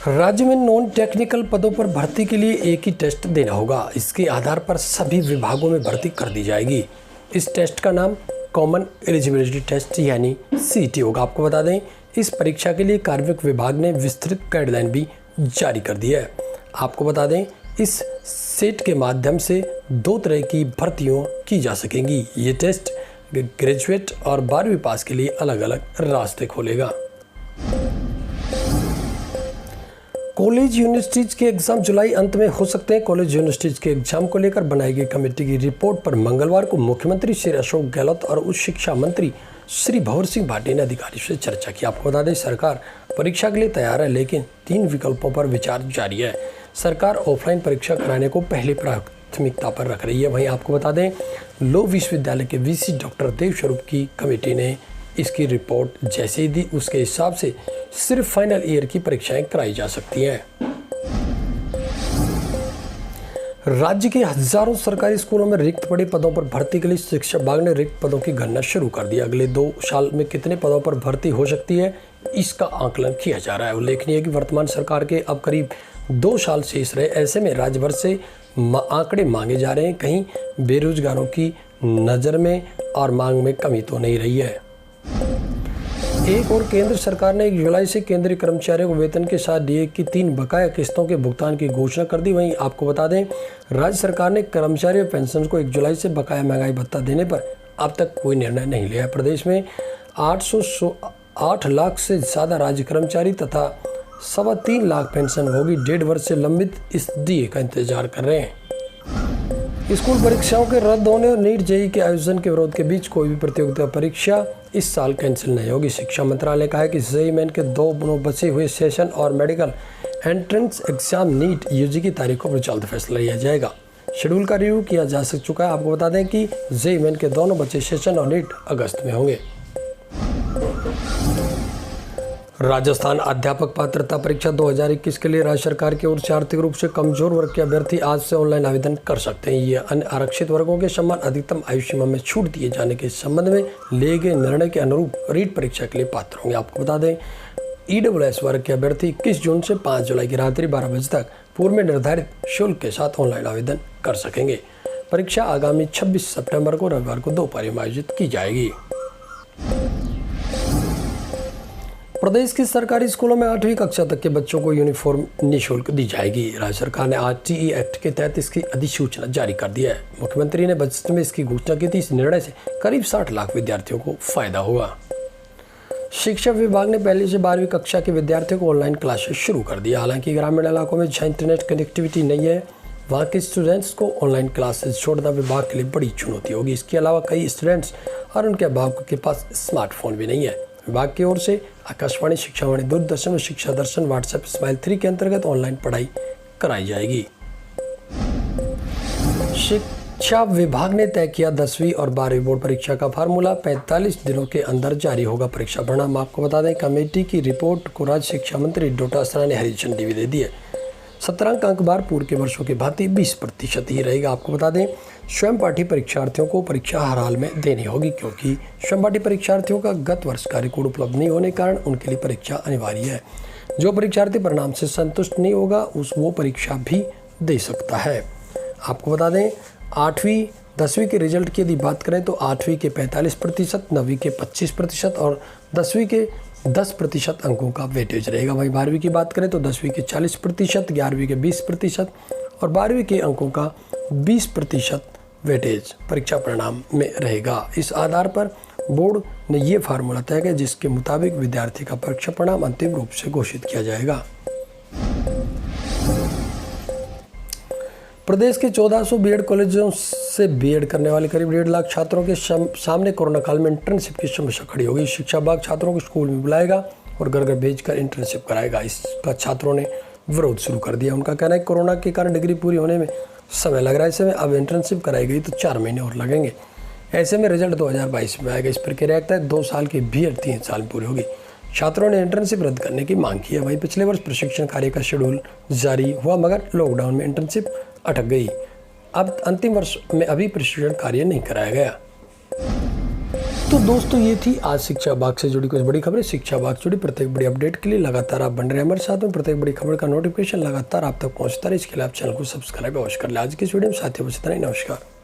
राज्य में non technical पदों पर भर्ती के लिए एक ही टेस्ट देना होगा। इसके आधार पर सभी विभागों में भर्ती कर दी जाएगी। इस टेस्ट का नाम कॉमन एलिजिबिलिटी टेस्ट यानी सीईटी होगा। आपको बता दें, इस परीक्षा के लिए कार्मिक विभाग ने विस्तृत गाइडलाइन भी जारी कर दी है। आपको बता दें, इस सेट के माध्यम से 2 तरह की भर्तियों की जा सकेंगी। ये टेस्ट ग्रेजुएट और 12वीं पास के लिए अलग अलग रास्ते खोलेगा। कॉलेज यूनिवर्सिटीज के एग्जाम जुलाई अंत में हो सकते हैं। कॉलेज यूनिवर्सिटीज के एग्जाम को लेकर बनाई गई कमेटी की रिपोर्ट पर मंगलवार को मुख्यमंत्री श्री अशोक गहलोत और उच्च शिक्षा मंत्री श्री भंवर सिंह भाटी ने अधिकारियों से चर्चा की। आपको बता दें, सरकार परीक्षा के लिए तैयार है, लेकिन 3 विकल्पों पर विचार जारी है। सरकार ऑफलाइन परीक्षा कराने को पहली प्राथमिकता पर रख रही है। वहीं आपको बता दें, लो विश्वविद्यालय के वीसी डॉक्टर देवस्वरूप की कमेटी ने इसकी रिपोर्ट जैसे ही दी, उसके हिसाब से सिर्फ फाइनल ईयर की परीक्षाएं कराई जा सकती हैं। राज्य के हजारों सरकारी स्कूलों में रिक्त पड़े पदों पर भर्ती के लिए शिक्षा विभाग ने रिक्त पदों की गणना शुरू कर दी। अगले 2 साल में कितने पदों पर भर्ती हो सकती है, इसका आकलन किया जा रहा है। उल्लेखनीय है कि वर्तमान सरकार के अब करीब 2 साल शेष रहे। ऐसे में राज्य भर से आंकड़े मांगे जा रहे हैं। कहीं बेरोजगारों की नज़र में और मांग में कमी तो नहीं रही है। एक और केंद्र सरकार ने 1 जुलाई से केंद्रीय कर्मचारियों को वेतन के साथ डीए की 3 बकाया किस्तों के भुगतान की घोषणा कर दी। वहीं आपको बता दें, राज्य सरकार ने कर्मचारियों पेंशन को 1 जुलाई से बकाया महंगाई भत्ता देने पर अब तक कोई निर्णय नहीं लिया। प्रदेश में 8 लाख से ज़्यादा राज्य कर्मचारी तथा 3.25 लाख पेंशन भोगी 1.5 वर्ष से लंबित इस डीए का इंतजार कर रहे हैं। स्कूल परीक्षाओं के रद्द होने और नीट जेईई के आयोजन के विरोध के बीच कोई भी प्रतियोगिता परीक्षा इस साल कैंसिल नहीं होगी। शिक्षा मंत्रालय ने कहा है कि जेईई मेन के 2 बचे हुए सेशन और medical entrance exam NEET UG की तारीखों पर जल्द फैसला लिया जाएगा। शेड्यूल का रिव्यू किया जा चुका है। आपको बता दें कि जेईई मेन के दोनों बचे सेशन और नीट अगस्त में होंगे। राजस्थान अध्यापक पात्रता परीक्षा 2021 के लिए राज्य सरकार की ओर से आर्थिक रूप से कमजोर वर्ग के अभ्यर्थी आज से ऑनलाइन आवेदन कर सकते हैं। ये अन्य आरक्षित वर्गों के समान अधिकतम आयु सीमा में छूट दिए जाने के संबंध में लिए गए निर्णय के अनुरूप रीट परीक्षा के लिए पात्र होंगे। आपको बता दें, ईडब्ल्यूएस वर्ग के अभ्यर्थी 21 जून से 5 जुलाई की रात्रि 12 बजे तक पूर्व में निर्धारित शुल्क के साथ ऑनलाइन आवेदन कर सकेंगे। परीक्षा आगामी 26 सितंबर को रविवार को 2 पारियों में आयोजित की जाएगी। प्रदेश के सरकारी स्कूलों में 8वीं कक्षा तक के बच्चों को यूनिफॉर्म निःशुल्क दी जाएगी। राज्य सरकार ने आज टीई एक्ट के तहत इसकी अधिसूचना जारी कर दी है। मुख्यमंत्री ने बजट में इसकी घोषणा की थी। इस निर्णय से करीब 60 लाख विद्यार्थियों को फायदा होगा। शिक्षा विभाग ने पहली से 12वीं कक्षा के विद्यार्थियों को ऑनलाइन क्लासेस शुरू कर दिया। हालांकि ग्रामीण इलाकों में जहाँ इंटरनेट कनेक्टिविटी नहीं है, वहाँ के स्टूडेंट्स को ऑनलाइन क्लासेस छोड़ना विभाग के लिए बड़ी चुनौती होगी। इसके अलावा कई स्टूडेंट्स और उनके अभिभावकों के पास स्मार्टफोन भी नहीं है। विभाग की ओर से आकाशवाणी, शिक्षावाणी, दूरदर्शन और शिक्षा दर्शन, व्हाट्सएप, स्माइल 3 के अंतर्गत ऑनलाइन पढ़ाई कराई जाएगी। शिक्षा विभाग ने तय किया 10वीं और 12वीं बोर्ड परीक्षा का फार्मूला 45 दिनों के अंदर जारी होगा परीक्षा परिणाम। आपको बता दें, कमेटी की रिपोर्ट को राज्य शिक्षा मंत्री डोटासरा ने हरी झंडी भी दे दी है। 17 अंक बार पूर्व के वर्षों की भांति 20% ही रहेगा। आपको बता दें, स्वयं पाठी परीक्षार्थियों को परीक्षा हर हाल में देनी होगी, क्योंकि स्वयं पाठी परीक्षार्थियों का गत वर्ष का रिकॉर्ड उपलब्ध नहीं होने के कारण उनके लिए परीक्षा अनिवार्य है। जो परीक्षार्थी परिणाम से संतुष्ट नहीं होगा वो परीक्षा भी दे सकता है। आपको बता दें, 8वीं 10वीं के रिजल्ट की यदि बात करें तो 8वीं के 45%, 9वीं के 25% और 10वीं के 10% अंकों का वेटेज रहेगा। वहीं 12वीं की बात करें तो 10वीं के 40%, 11वीं के 20% और 12वीं के अंकों का 20% वेटेज परीक्षा परिणाम में रहेगा। इस आधार पर बोर्ड ने ये फार्मूला तय किया, जिसके मुताबिक विद्यार्थी का परीक्षा परिणाम अंतिम रूप से घोषित किया जाएगा। प्रदेश के 1400 बीएड कॉलेजों से बीएड करने वाले करीब 1.5 लाख छात्रों के सामने कोरोना काल में इंटर्नशिप की समस्या खड़ी होगी। शिक्षा विभाग छात्रों को स्कूल में बुलाएगा और घर घर भेजकर इंटर्नशिप कराएगा। इसका छात्रों ने विरोध शुरू कर दिया। उनका कहना है कोरोना के कारण डिग्री पूरी होने में समय लग रहा है। ऐसे में अब इंटर्नशिप कराई गई तो 4 महीने और लगेंगे। ऐसे में रिजल्ट 2022 में आएगा। इस प्रक्रिया के तहत 2 साल की बीएड 3 साल में पूरी होगी। छात्रों ने इंटर्नशिप रद्द करने की मांग की है। वहीं पिछले वर्ष प्रशिक्षण कार्य का शेड्यूल जारी हुआ, मगर लॉकडाउन में इंटर्नशिप अटक गई। अब अंतिम वर्ष में अभी प्रशिक्षण कार्य नहीं कराया गया। तो दोस्तों ये थी आज शिक्षा बाग से जुड़ी कुछ बड़ी खबरें। शिक्षा बाग से जुड़ी प्रत्येक बड़ी अपडेट के लिए लगातार आप बन रहे हैं हमारे साथ में। प्रत्येक बड़ी खबर का नोटिफिकेशन लगातार आप तक पहुंचता रहे, इसके लिए आप चैनल को सब्सक्राइब अवश्य कर ले। आज की इस वीडियो में साथियों बस इतना ही। नमस्कार।